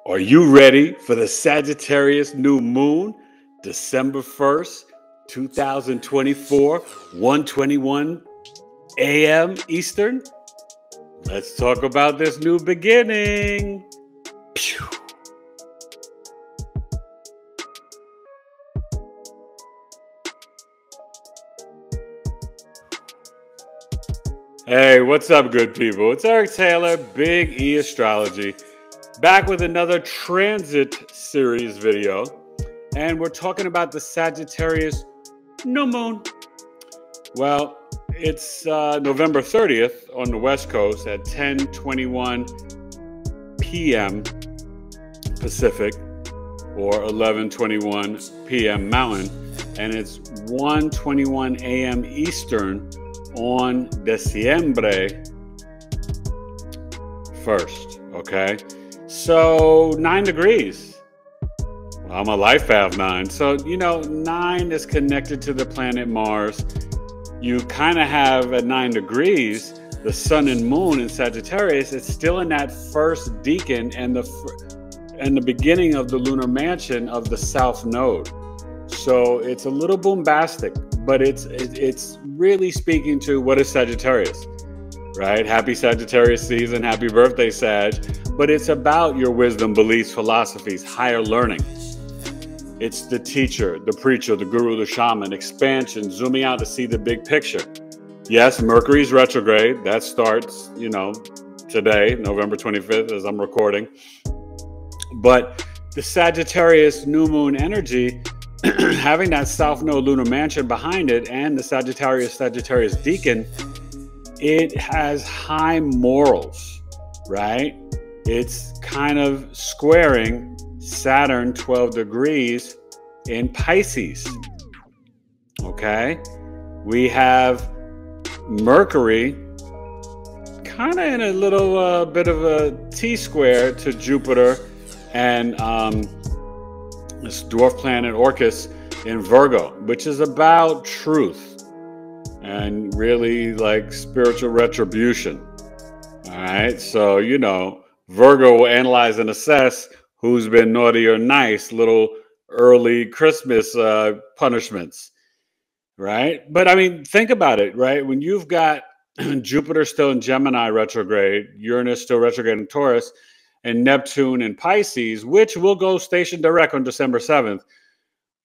Are you ready for the Sagittarius New Moon, December 1st, 2024, 1:21 AM Eastern? Let's talk about this new beginning. Pew. Hey, what's up, good people? It's Eric Taylor, Big E Astrology, back with another transit series video. And we're talking about the Sagittarius New Moon. Well, it's November 30th on the West Coast at 10:21 p.m. Pacific or 11:21 p.m. Mountain, and it's 1:21 a.m. Eastern on December 1st, okay? So 9 degrees. Well, I'm a life path 9. So, 9 is connected to the planet Mars. You kind of have at 9 degrees, the sun and moon in Sagittarius. It's still in that first decan and the beginning of the lunar mansion of the South Node. So it's a little bombastic, but it's really speaking to what is Sagittarius, right? Happy Sagittarius season, happy birthday, Sag. But it's about your wisdom, beliefs, philosophies, higher learning. It's the teacher, the preacher, the guru, the shaman, expansion, zooming out to see the big picture. Yes, Mercury's retrograde. That starts, today, November 25th, as I'm recording. But the Sagittarius new moon energy, having that South Node lunar mansion behind it and the Sagittarius decan, it has high morals, right? It's kind of squaring Saturn 12 degrees in Pisces, okay? We have Mercury kind of in a little bit of a T-square to Jupiter and this dwarf planet Orcus in Virgo, which is about truth and really like spiritual retribution. All right. So, Virgo will analyze and assess who's been naughty or nice, little early Christmas punishments. Right. But I mean, think about it, right? When you've got Jupiter still in Gemini retrograde, Uranus still retrograde in Taurus, and Neptune in Pisces, which will go station direct on December 7th,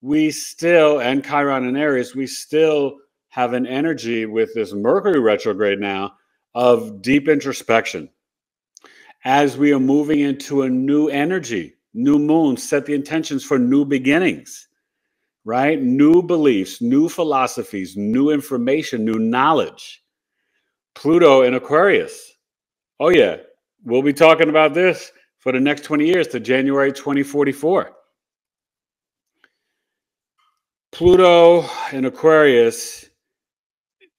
and Chiron in Aries, we still have an energy with this Mercury retrograde now of deep introspection. As we are moving into a new energy, new moon, set the intentions for new beginnings, right? New beliefs, new philosophies, new information, new knowledge. Pluto in Aquarius. Oh yeah. We'll be talking about this for the next 20 years to January 2044. Pluto in Aquarius,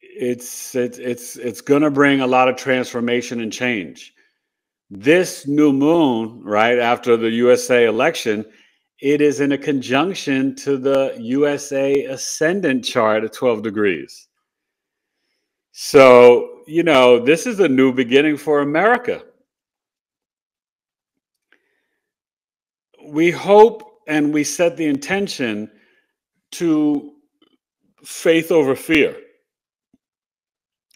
it's going to bring a lot of transformation and change. This new moon, right after the USA election, it is in a conjunction to the USA ascendant chart at 12 degrees. So, this is a new beginning for America. We hope and we set the intention to faith over fear.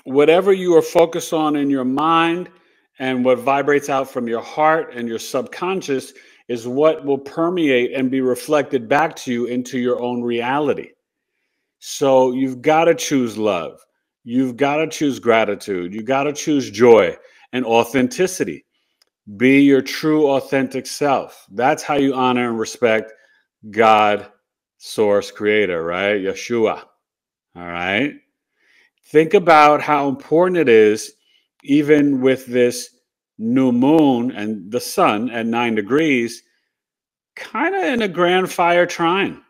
Whatever you are focused on in your mind and what vibrates out from your heart and your subconscious is what will permeate and be reflected back to you into your own reality. So you've got to choose love. You've got to choose gratitude. You got to choose joy and authenticity. Be your true, authentic self. That's how you honor and respect God, source, creator, right? Yeshua. All right. Think about how important it is, even with this new moon and the sun at 9 degrees, kind of in a grand fire trine.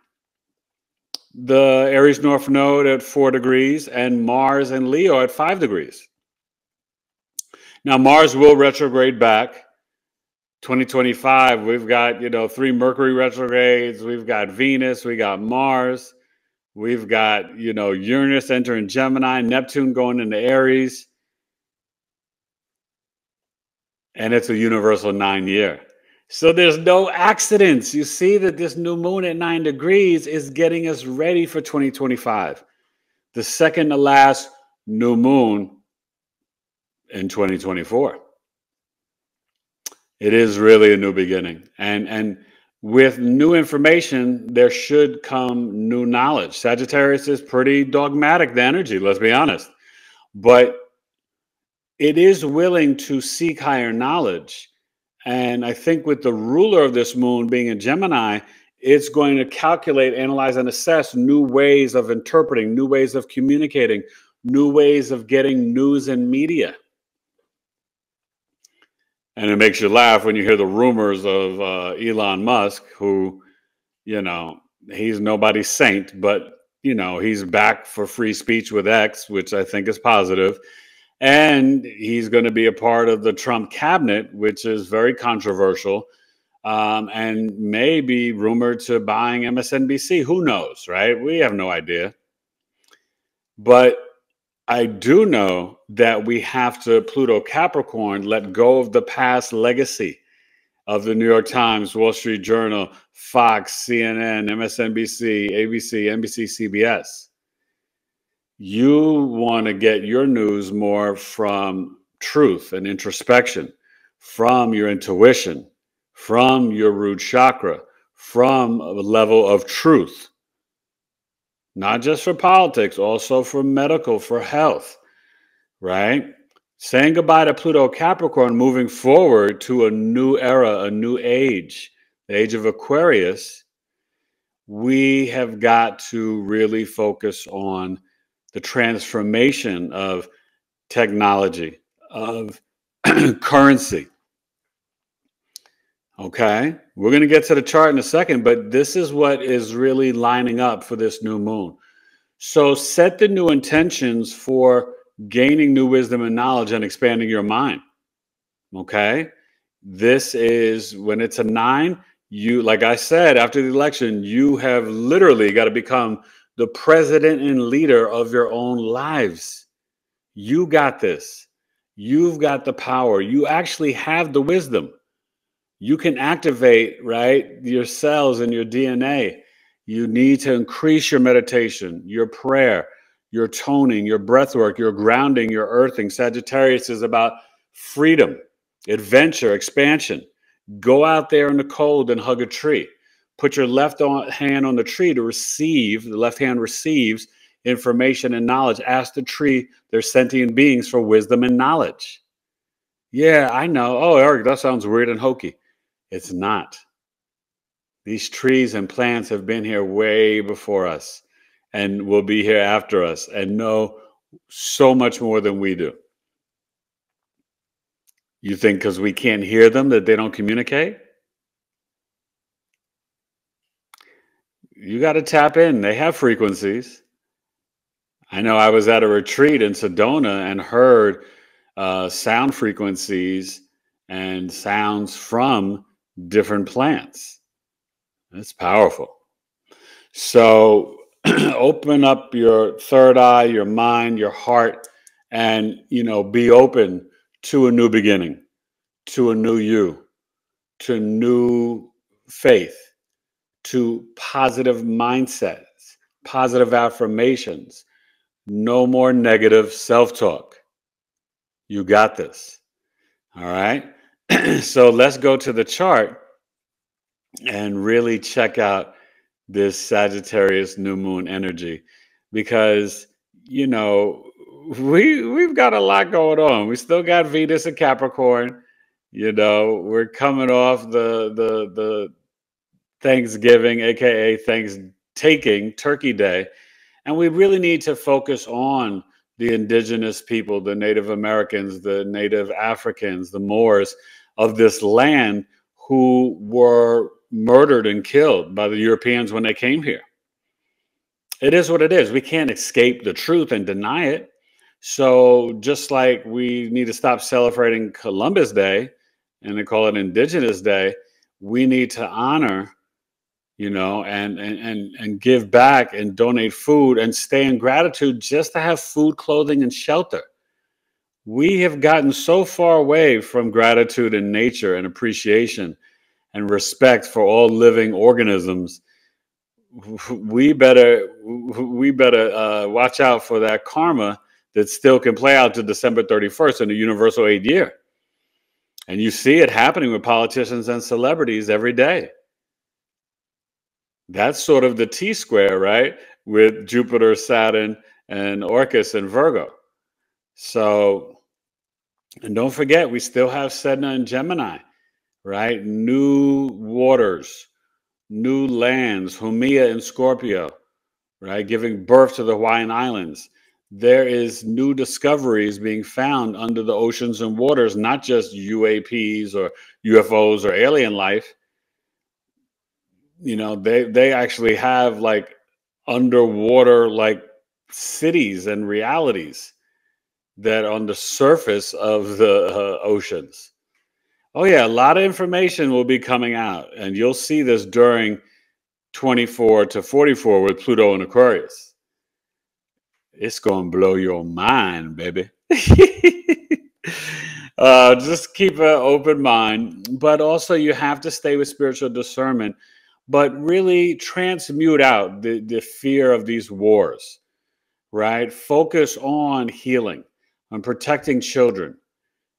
The Aries North Node at 4 degrees and Mars and Leo at 5 degrees. Now, Mars will retrograde back. 2025, we've got, 3 Mercury retrogrades. We've got Venus. We got Mars. We've got, Uranus entering Gemini, Neptune going into Aries. And it's a universal 9 year. So there's no accidents. You see that this new moon at 9 degrees is getting us ready for 2025. The second to last new moon in 2024. It is really a new beginning. And with new information, there should come new knowledge. Sagittarius is pretty dogmatic, the energy, let's be honest. But it is willing to seek higher knowledge. And I think with the ruler of this moon being in Gemini, it's going to calculate, analyze, and assess new ways of interpreting, new ways of communicating, new ways of getting news and media. And it makes you laugh when you hear the rumors of Elon Musk, who, you know, he's nobody's saint, but, you know, he's back for free speech with X, which I think is positive. And he's going to be a part of the Trump cabinet, which is very controversial, and may be rumored to buying MSNBC. Who knows, right? We have no idea. But I do know that we have to, Pluto Capricorn, let go of the past legacy of the New York Times, Wall Street Journal, Fox, CNN, MSNBC, ABC, NBC, CBS. You want to get your news more from truth and introspection, from your intuition, from your root chakra, from a level of truth. Not just for politics, also for medical, for health, right? Saying goodbye to Pluto Capricorn, moving forward to a new era, a new age, the age of Aquarius. We have got to really focus on the transformation of technology, of currency. Okay, we're going to get to the chart in a second, but this is what is really lining up for this new moon. So set the new intentions for gaining new wisdom and knowledge and expanding your mind. Okay, this is when it's a 9. You, like I said, after the election, you have literally got to become the president and leader of your own lives. You got this. You've got the power. You actually have the wisdom. You can activate, right, your cells and your DNA. You need to increase your meditation, your prayer, your toning, your breath work, your grounding, your earthing. Sagittarius is about freedom, adventure, expansion. Go out there in the cold and hug a tree. Put your left hand on the tree to receive, the left hand receives information and knowledge. Ask the tree, they're sentient beings, for wisdom and knowledge. Yeah, I know. Oh, Eric, that sounds weird and hokey. It's not. These trees and plants have been here way before us and will be here after us and know so much more than we do. You think because we can't hear them that they don't communicate? You got to tap in. They have frequencies. I know I was at a retreat in Sedona and heard sound frequencies and sounds from different plants. It's powerful. So open up your third eye, your mind, your heart, and, you know, be open to a new beginning, to a new you, to new faith, to positive mindsets, positive affirmations. No more negative self-talk. You got this. All right. So let's go to the chart and really check out this Sagittarius new moon energy, because, you know, we've got a lot going on. We still got Venus and Capricorn. You know, we're coming off the Thanksgiving, aka Thanksgiving, Turkey Day, and we really need to focus on the indigenous people, the Native Americans, the Native Africans, the Moors of this land who were murdered and killed by the Europeans when they came here. It is what it is. We can't escape the truth and deny it. So just like we need to stop celebrating Columbus Day and they call it Indigenous Day, we need to honor, you know, and give back and donate food and stay in gratitude just to have food, clothing, and shelter. We have gotten so far away from gratitude and nature and appreciation. and respect for all living organisms, we better watch out for that karma that still can play out to December 31st in the universal 8th year. And you see it happening with politicians and celebrities every day. That's sort of the T-square, right? With Jupiter, Saturn, and Orcus and Virgo. So, and don't forget, we still have Sedna and Gemini, right? New waters, new lands, Haumea and Scorpio, right? Giving birth to the Hawaiian Islands. There is new discoveries being found under the oceans and waters, not just UAPs or UFOs or alien life. You know, they actually have like underwater like cities and realities that are on the surface of the oceans. Oh yeah, a lot of information will be coming out, and you'll see this during 24 to 44 with Pluto and Aquarius. It's going to blow your mind, baby. Just keep an open mind, but also you have to stay with spiritual discernment, but really transmute out the fear of these wars, right? Focus on healing, on protecting children,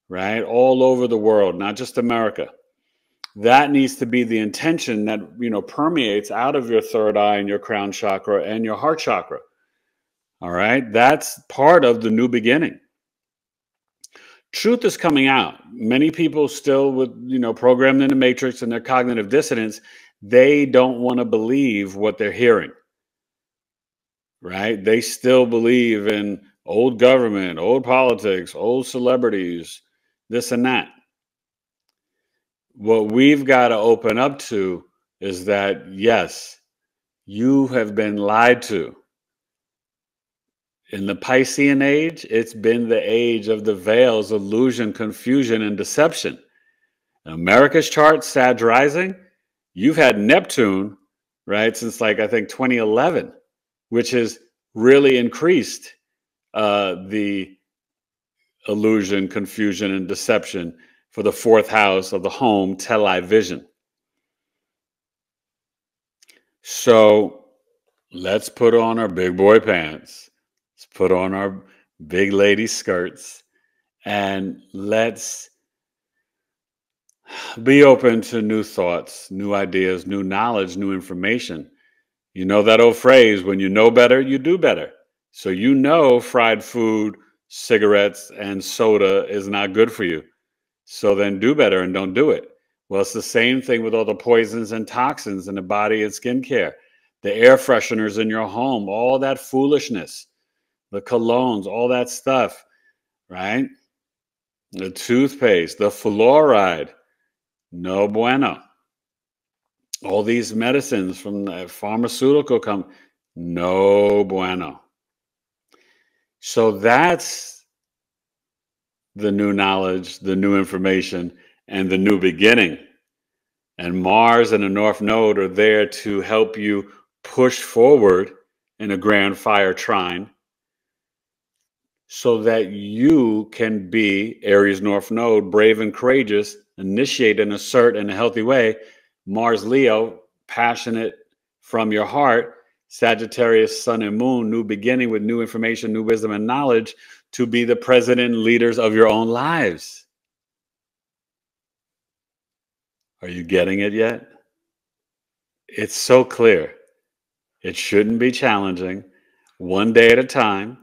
right? All over the world, not just America. That needs to be the intention that, you know, permeates out of your third eye and your crown chakra and your heart chakra. All right. That's part of the new beginning. Truth is coming out. Many people still with, you know, programmed in the matrix and their cognitive dissonance, they don't want to believe what they're hearing. Right. They still believe in old government, old politics, old celebrities, this and that. What we've got to open up to is that, yes, you have been lied to. In the Piscean age, it's been the age of the veils, illusion, confusion, and deception. In America's chart, Sag rising, you've had Neptune, right, since like, I think 2011, which has really increased the illusion, confusion, and deception for the fourth house of the home, television. So let's put on our big boy pants. Let's put on our big lady skirts, and let's be open to new thoughts, new ideas, new knowledge, new information. You know that old phrase, when you know better, you do better. So you know fried food, cigarettes, and soda is not good for you. So then do better and don't do it. Well, it's the same thing with all the poisons and toxins in the body and skincare, the air fresheners in your home, all that foolishness, the colognes, all that stuff, right? The toothpaste, the fluoride, no bueno. All these medicines from the pharmaceutical company, no bueno. So that's the new knowledge, the new information, and the new beginning. And Mars and the North Node are there to help you push forward in a grand fire trine so that you can be Aries North Node, brave and courageous, initiate and assert in a healthy way. Mars Leo, passionate from your heart. Sagittarius Sun and Moon, new beginning with new information, new wisdom and knowledge to be the president and leaders of your own lives. Are you getting it yet? It's so clear. It shouldn't be challenging. One day at a time,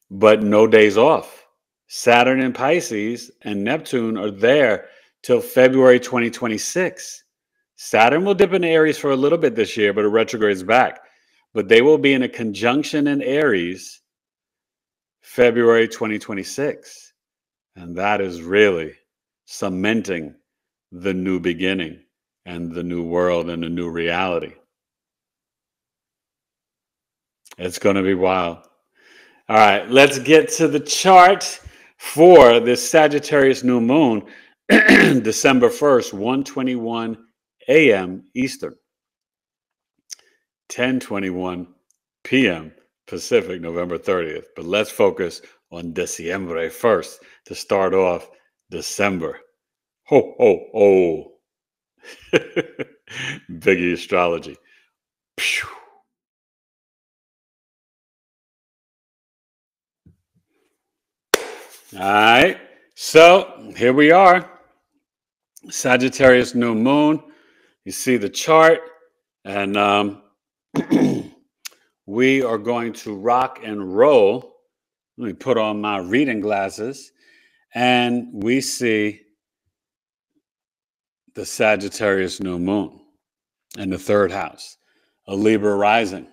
but no days off. Saturn in Pisces and Neptune are there till February 2026. Saturn will dip into Aries for a little bit this year, but it retrogrades back. But they will be in a conjunction in Aries February 2026. And that is really cementing the new beginning and the new world and the new reality. It's going to be wild. All right, let's get to the chart for this Sagittarius New Moon, December 1st, 1:21 AM Eastern, 10:21 PM Pacific, November 30th. But let's focus on Diciembre first to start off December. Ho, ho, ho. BigEAstro. Phew. All right. So here we are. Sagittarius New Moon. You see the chart. And we are going to rock and roll. Let me put on my reading glasses. And we see the Sagittarius New Moon in the third house, a Libra rising.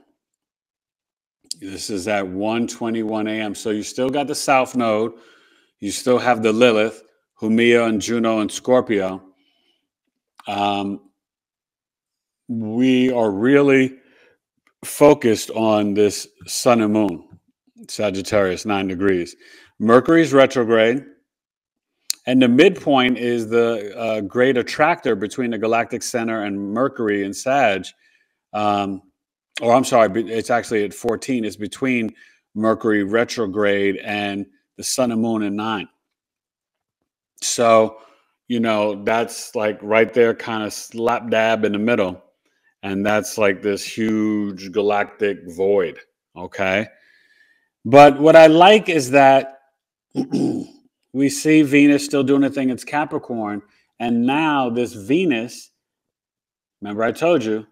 This is at 1:21 a.m. So you still got the South Node. You still have the Lilith, Humia and Juno and Scorpio. We are really focused on this Sun and Moon, Sagittarius, 9 degrees. Mercury's retrograde. And the midpoint is the great attractor between the galactic center and Mercury and Sag. Or I'm sorry, it's actually at 14. It's between Mercury retrograde and the Sun and Moon in 9. So, you know, that's like right there, kind of slap dab in the middle. And that's like this huge galactic void. Okay. But what I like is that we see Venus still doing a thing. It's Capricorn. And now this Venus, remember I told you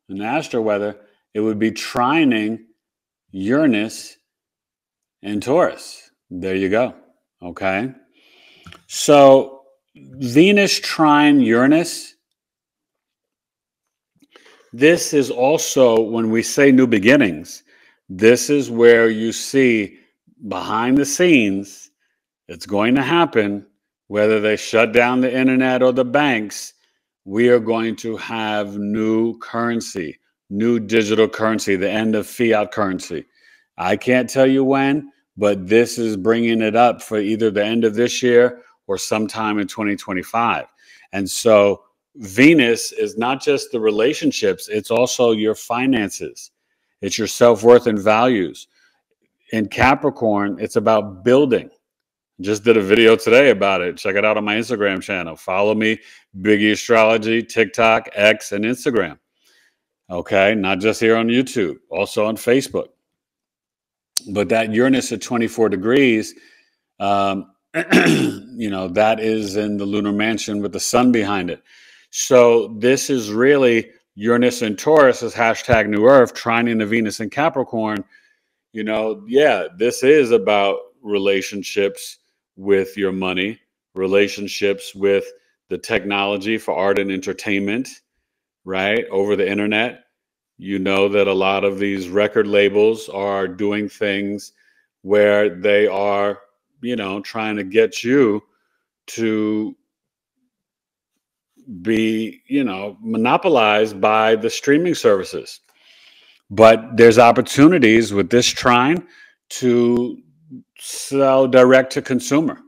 in the astro weather, it would be trining Uranus in Taurus. There you go. Okay. So Venus trine Uranus. This is also, when we say new beginnings, this is where you see behind the scenes, it's going to happen, whether they shut down the internet or the banks, we are going to have new currency, new digital currency, the end of fiat currency. I can't tell you when, but this is bringing it up for either the end of this year or sometime in 2025. And so Venus is not just the relationships, it's also your finances. It's your self-worth and values. In Capricorn, it's about building. Just did a video today about it. Check it out on my Instagram channel. Follow me, BigEAstro, TikTok, X, and Instagram. Okay, not just here on YouTube, also on Facebook. But that Uranus at 24 degrees, you know, that is in the lunar mansion with the sun behind it. So this is really Uranus and Taurus is hashtag New Earth, trining the Venus and Capricorn. You know, yeah, this is about relationships with your money, relationships with the technology for art and entertainment, right? Over the internet. You know that a lot of these record labels are doing things where they are, you know, trying to get you to be, you know, monopolized by the streaming services. But there's opportunities with this trine to sell direct to consumer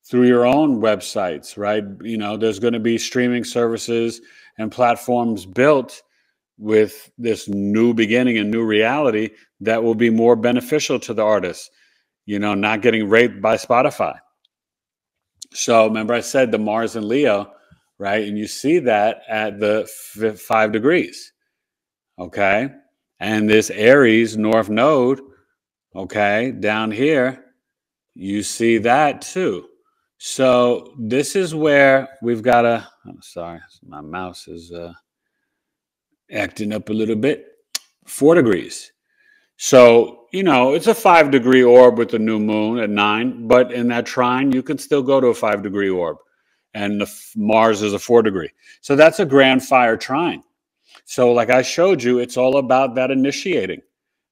through your own websites, right? You know, there's going to be streaming services and platforms built with this new beginning and new reality that will be more beneficial to the artists, you know, not getting raped by Spotify. So remember I said the Mars and Leo, right? And you see that at the 5 degrees, okay? And this Aries North Node, okay, down here, you see that too. So this is where we've got to, I'm sorry, my mouse is acting up a little bit. 4 degrees. So, you know, it's a 5 degree orb with the new moon at 9, but in that trine, you can still go to a 5 degree orb. And the Mars is a 4 degree. So that's a grand fire trine. So like I showed you, it's all about that initiating,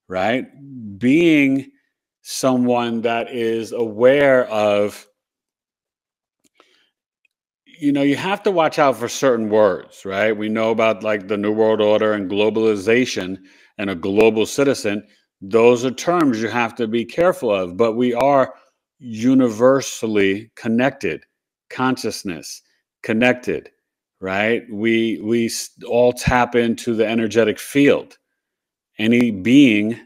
right? Being someone that is aware of, you know, you have to watch out for certain words, right? We know about like the New World Order and globalization and a global citizen. Those are terms you have to be careful of, but we are universally connected, consciousness connected, right? We all tap into the energetic field, any being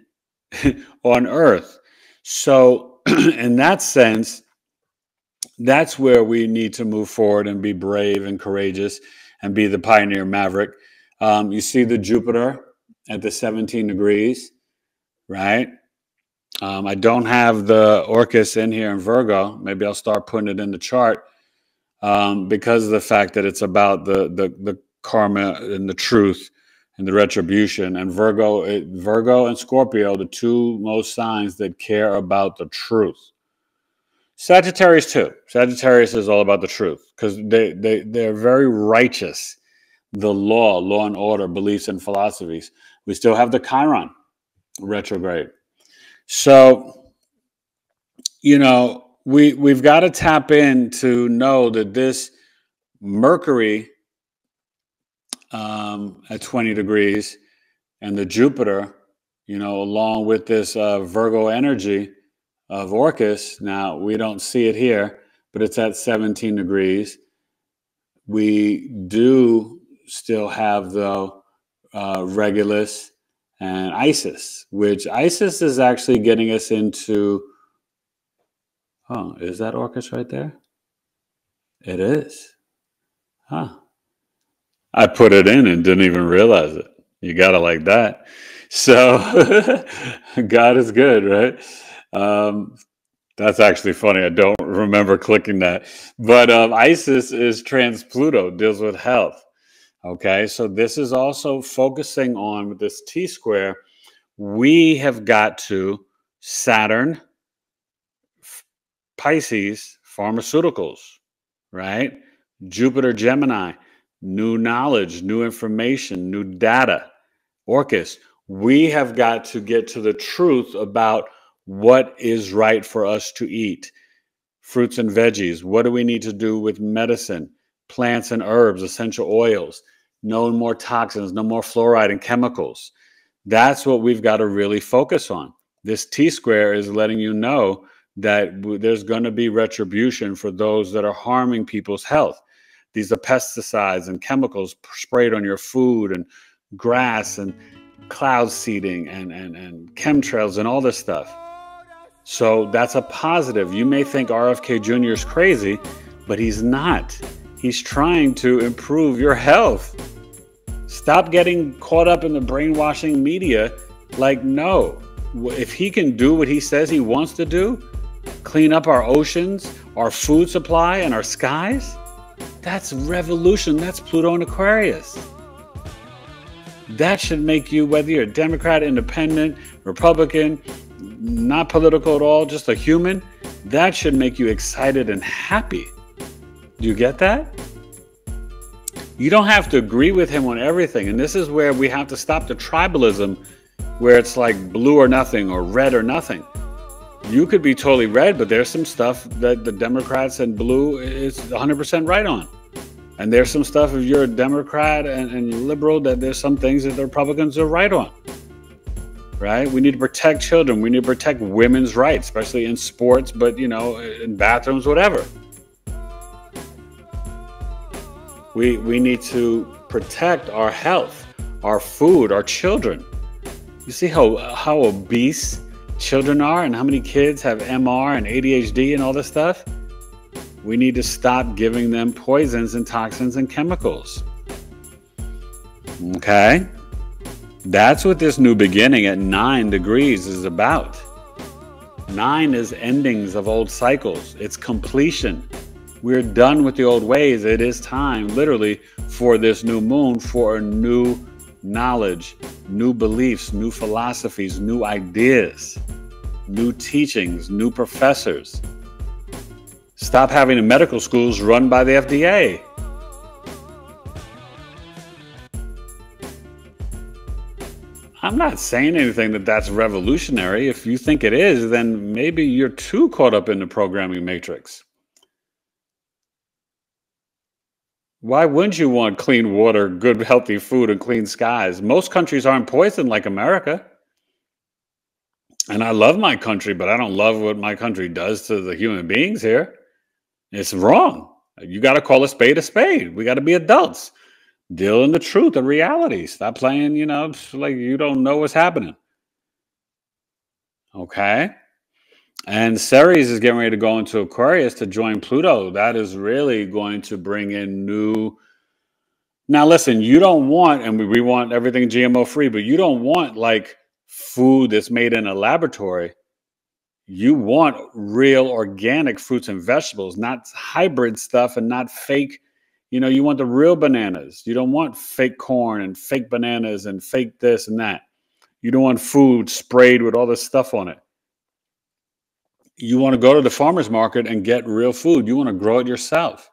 on earth. So in that sense, that's where we need to move forward and be brave and courageous and be the pioneer maverick. You see the Jupiter at the 17 degrees, right? I don't have the Orcus in here in Virgo. Maybe I'll start putting it in the chart because of the fact that it's about the karma and the truth and the retribution. And Virgo and Scorpio, the two most signs that care about the truth. Sagittarius too. Sagittarius is all about the truth because they're very righteous. The law and order, beliefs and philosophies. We still have the Chiron retrograde. So, you know, we've got to tap in to know that this Mercury at 20 degrees and the Jupiter, you know, along with this Virgo energy of Orcus. Now, we don't see it here, but it's at 17 degrees. We do still have, though, Regulus and Isis, which Isis is actually getting us into, oh, is that Orcus right there? It is. Huh. I put it in and didn't even realize it. You got to like that. So God is good, right? That's actually funny. I don't remember clicking that. But Isis is trans-Pluto, deals with health. Okay, so this is also focusing on with this T-square. We have got to Saturn, Pisces, pharmaceuticals, right? Jupiter, Gemini, new knowledge, new information, new data. Orcus, we have got to get to the truth about what is right for us to eat. Fruits and veggies. What do we need to do with medicine? Plants and herbs, essential oils. No more toxins, no more fluoride and chemicals. That's what we've got to really focus on. This T-square is letting you know that there's going to be retribution for those that are harming people's health. These are pesticides and chemicals sprayed on your food and grass and cloud seeding and chemtrails and all this stuff. So that's a positive. You may think RFK Jr. is crazy, but he's not. He's trying to improve your health. Stop getting caught up in the brainwashing media. Like, no. If he can do what he says he wants to do, clean up our oceans, our food supply, and our skies, that's revolution. That's Pluto and Aquarius. That should make you, whether you're a Democrat, Independent, Republican, not political at all, just a human, that should make you excited and happy. Do you get that? You don't have to agree with him on everything. And this is where we have to stop the tribalism, where it's like blue or nothing or red or nothing. You could be totally red, but there's some stuff that the Democrats and blue is 100% right on. And there's some stuff, if you're a Democrat and liberal, that there's some things that the Republicans are right on. Right? We need to protect children. We need to protect women's rights, especially in sports, but, you know, in bathrooms, whatever. We need to protect our health, our food, our children. You see how obese children are and how many kids have MR and ADHD and all this stuff? We need to stop giving them poisons and toxins and chemicals. Okay? That's what this new beginning at 9 degrees is about. 9 is endings of old cycles. It's completion. We're done with the old ways. It is time, literally, for this new moon, for a new knowledge, new beliefs, new philosophies, new ideas, new teachings, new professors. Stop having the medical schools run by the FDA. I'm not saying anything that's revolutionary. If you think it is, then maybe you're too caught up in the programming matrix. Why wouldn't you want clean water, good, healthy food, and clean skies? Most countries aren't poisoned like America. And I love my country, but I don't love what my country does to the human beings here. It's wrong. You got to call a spade a spade. We got to be adults. Deal in the truth, the reality. Stop playing, you know, like you don't know what's happening. Okay? And Ceres is getting ready to go into Aquarius to join Pluto. That is really going to bring in new Now, listen, you don't want, and we want everything GMO free, but you don't want like food that's made in a laboratory. You want real organic fruits and vegetables, not hybrid stuff and not fake. You want the real bananas. You don't want fake corn and fake bananas and fake this and that. You don't want food sprayed with all this stuff on it. You want to go to the farmer's market and get real food. You want to grow it yourself.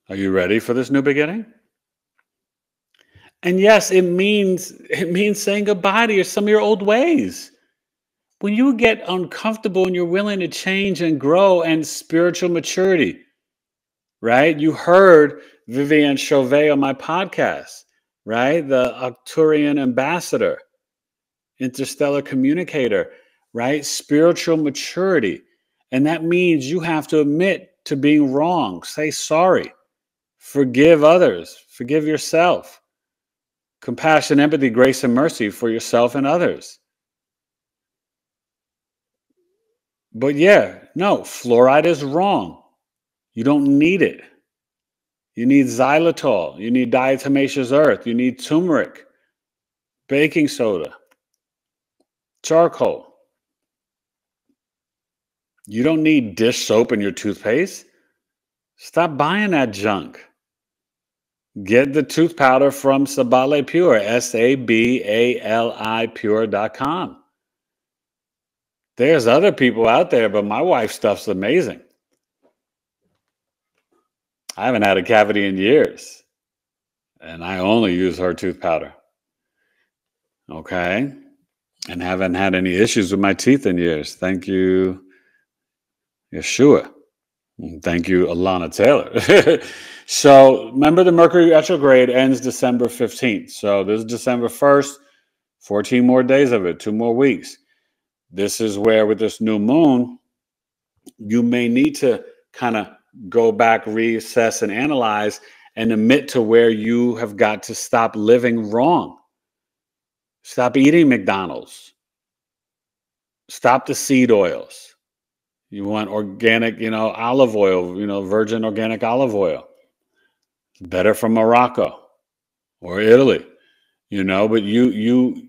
Are you ready for this new beginning? And yes, it means saying goodbye to some of your old ways. When you get uncomfortable and you're willing to change and grow, and spiritual maturity, right? You heard Vivian Chauvet on my podcast, right? The Arcturian ambassador, interstellar communicator, right? Spiritual maturity. And that means you have to admit to being wrong, say sorry, forgive others, forgive yourself. Compassion, empathy, grace, and mercy for yourself and others. But yeah, no, fluoride is wrong. You don't need it. You need xylitol. You need diatomaceous earth. You need turmeric, baking soda, charcoal. You don't need dish soap in your toothpaste. Stop buying that junk. Get the tooth powder from Sabale Pure, SABALI Pure.com. There's other people out there, but my wife's stuff's amazing. I haven't had a cavity in years, and I only use her tooth powder. Okay? And haven't had any issues with my teeth in years. Thank you, Yeshua. Thank you, Alana Taylor. So remember, the Mercury retrograde ends December 15th. So this is December 1st, 14 more days of it, 2 more weeks. This is where, with this new moon, you may need to kind of go back, reassess, and analyze, and admit to where you have got to stop living wrong. Stop eating McDonald's. Stop the seed oils. You want organic, olive oil, virgin organic olive oil. It's better from Morocco or Italy, but you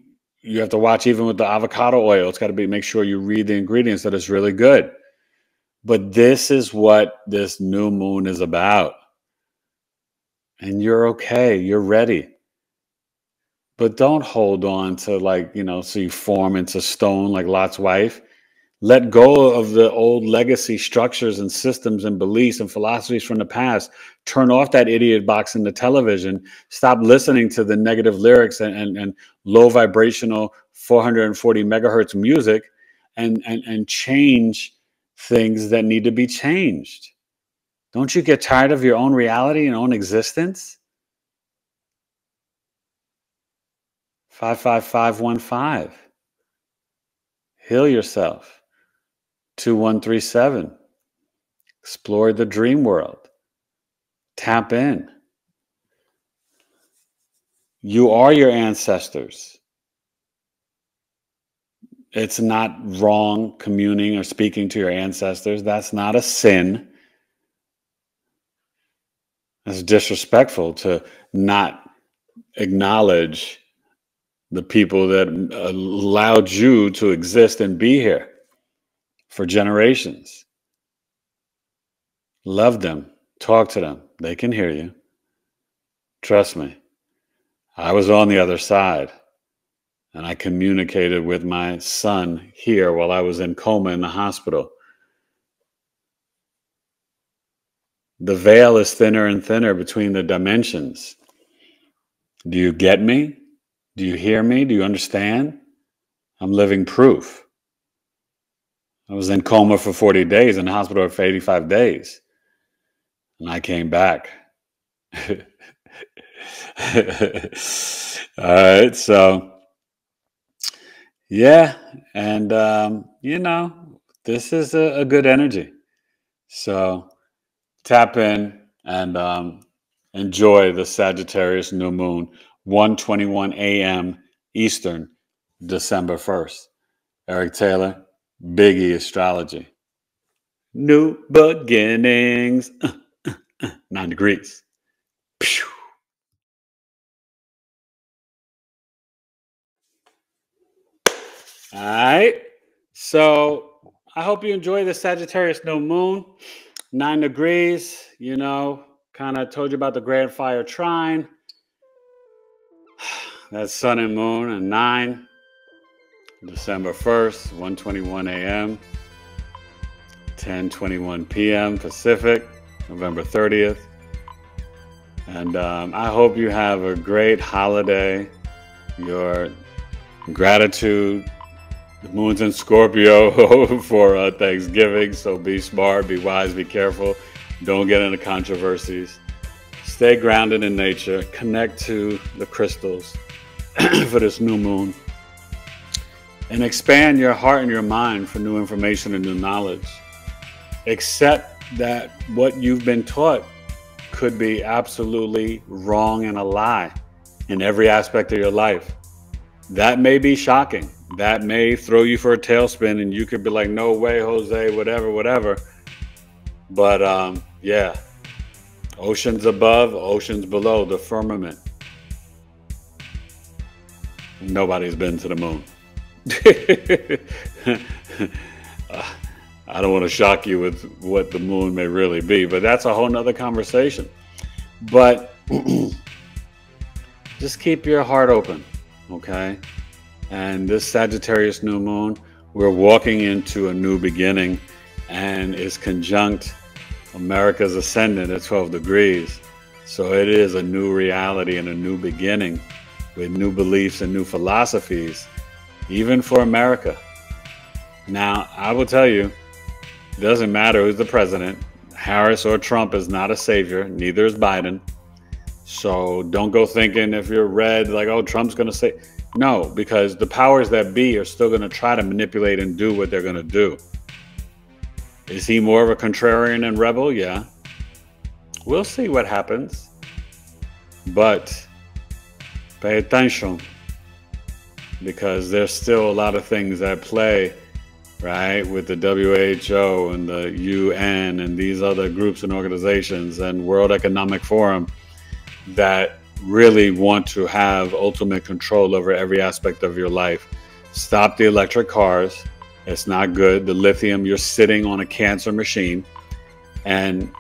have to watch even with the avocado oil. It's got to make sure you read the ingredients, that it's really good. But this is what this new moon is about. And you're okay. You're ready. But don't hold on to so you form into stone like Lot's wife. Let go of the old legacy structures and systems and beliefs and philosophies from the past. Turn off that idiot box in the television. Stop listening to the negative lyrics and low vibrational 440 megahertz music and change things that need to be changed. Don't you get tired of your own reality and own existence? 55515. Heal yourself. 2137. Explore the dream world. Tap in. You are your ancestors. It's not wrong communing or speaking to your ancestors. That's not a sin. It's disrespectful to not acknowledge the people that allowed you to exist and be here for generations. Love them. Talk to them. They can hear you. Trust me. I was on the other side, and I communicated with my son here while I was in coma in the hospital. The veil is thinner and thinner between the dimensions. Do you get me? Do you hear me? Do you understand? I'm living proof. I was in coma for 40 days, in the hospital for 85 days. And I came back. All right, so yeah, and this is a good energy. So tap in and enjoy the Sagittarius New Moon, 1:21 a.m. Eastern, December 1st. Eric Taylor, BigEAstro. New beginnings. 9 degrees. Pew. All right. So I hope you enjoy the Sagittarius New Moon. 9 degrees, you know, kind of told you about the Grand Fire Trine. That's Sun and Moon and 9. December 1st, 1:21 a.m. 10:21 p.m. Pacific, November 30th. And I hope you have a great holiday. Your gratitude. The moon's in Scorpio for Thanksgiving, so be smart, be wise, be careful. Don't get into controversies. Stay grounded in nature. Connect to the crystals for this new moon. And expand your heart and your mind for new information and new knowledge. Accept that what you've been taught could be absolutely wrong and a lie in every aspect of your life. That may be shocking. That may throw you for a tailspin and you could be like, no way, Jose, whatever. But yeah, oceans above, oceans below, the firmament. Nobody's been to the moon. I don't want to shock you with what the moon may really be, but that's a whole nother conversation. But just keep your heart open, okay? And this Sagittarius New Moon, we're walking into a new beginning, and it's conjunct America's ascendant at 12 degrees. So it is a new reality and a new beginning with new beliefs and new philosophies, even for America. Now, I will tell you, it doesn't matter who's the president. Harris or Trump is not a savior. Neither is Biden. So don't go thinking if you're red, like, oh, Trump's going to say. No, because the powers that be are still going to try to manipulate and do what they're going to do. Is he more of a contrarian and rebel? Yeah. We'll see what happens. But pay attention, because there's still a lot of things at play, right? With the WHO and the UN and these other groups and organizations and World Economic Forum that really want to have ultimate control over every aspect of your life. Stop the electric cars. It's not good. The lithium, you're sitting on a cancer machine. And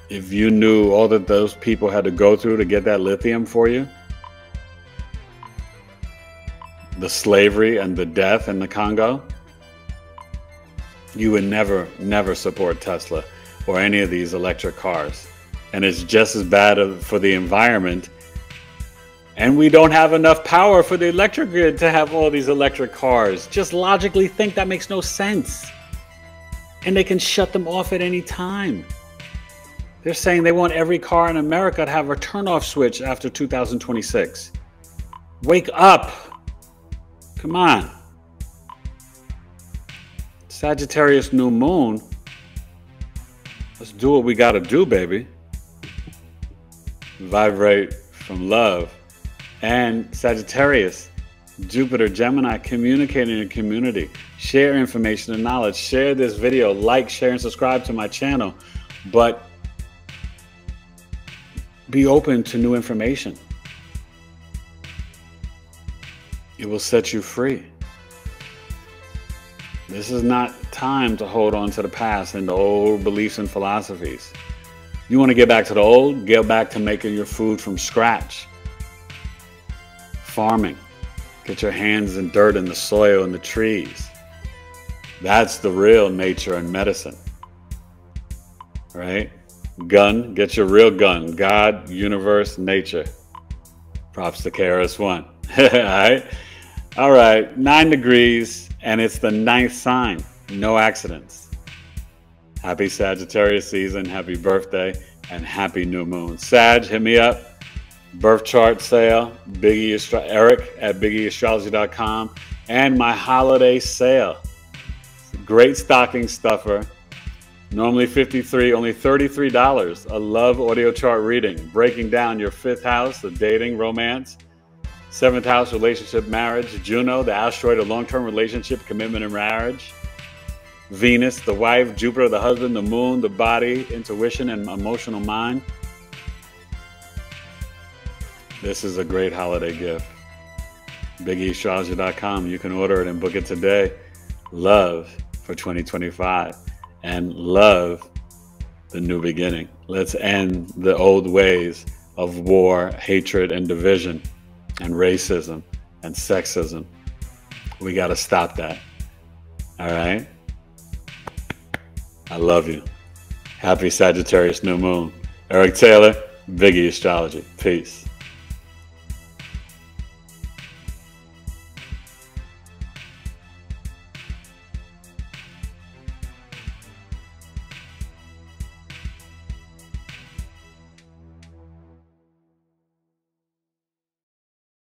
if you knew all that those people had to go through to get that lithium for you, the slavery and the death in the Congo, you would never support Tesla or any of these electric cars. And it's just as bad for the environment. And we don't have enough power for the electric grid to have all these electric cars. Just logically think that makes no sense. And they can shut them off at any time. They're saying they want every car in America to have a turn-off switch after 2026. Wake up. Come on. Sagittarius New Moon. Let's do what we got to do, baby. Vibrate from love. And Sagittarius, Jupiter, Gemini, communicating in a community. Share information and knowledge. Share this video. Like, share, and subscribe to my channel. But be open to new information. It will set you free. This is not time to hold on to the past and the old beliefs and philosophies. You want to get back to the old? Get back to making your food from scratch. Farming. Get your hands in dirt and the soil and the trees. That's the real nature and medicine. Right? Gun. Get your real gun. God, universe, nature. Props to KRS-One. All right. 9 degrees. And it's the 9th sign. No accidents. Happy Sagittarius season. Happy birthday. And happy new moon. Sag, hit me up. Birth chart sale. Eric at BigEAstrology.com. And my holiday sale. Great stocking stuffer. Normally $53, only $33. A love audio chart reading. Breaking down your 5th house of dating, romance. 7th house, relationship, marriage. Juno, the asteroid of long-term relationship, commitment, and marriage. Venus, the wife, Jupiter, the husband, the moon, the body, intuition, and emotional mind. This is a great holiday gift. BigEAstro.com. You can order it and book it today. Love for 2025 and love the new beginning. Let's end the old ways of war, hatred, and division, and racism and sexism. We got to stop that. All right? I love you. Happy Sagittarius New Moon. Eric Taylor, Big E Astrology. Peace.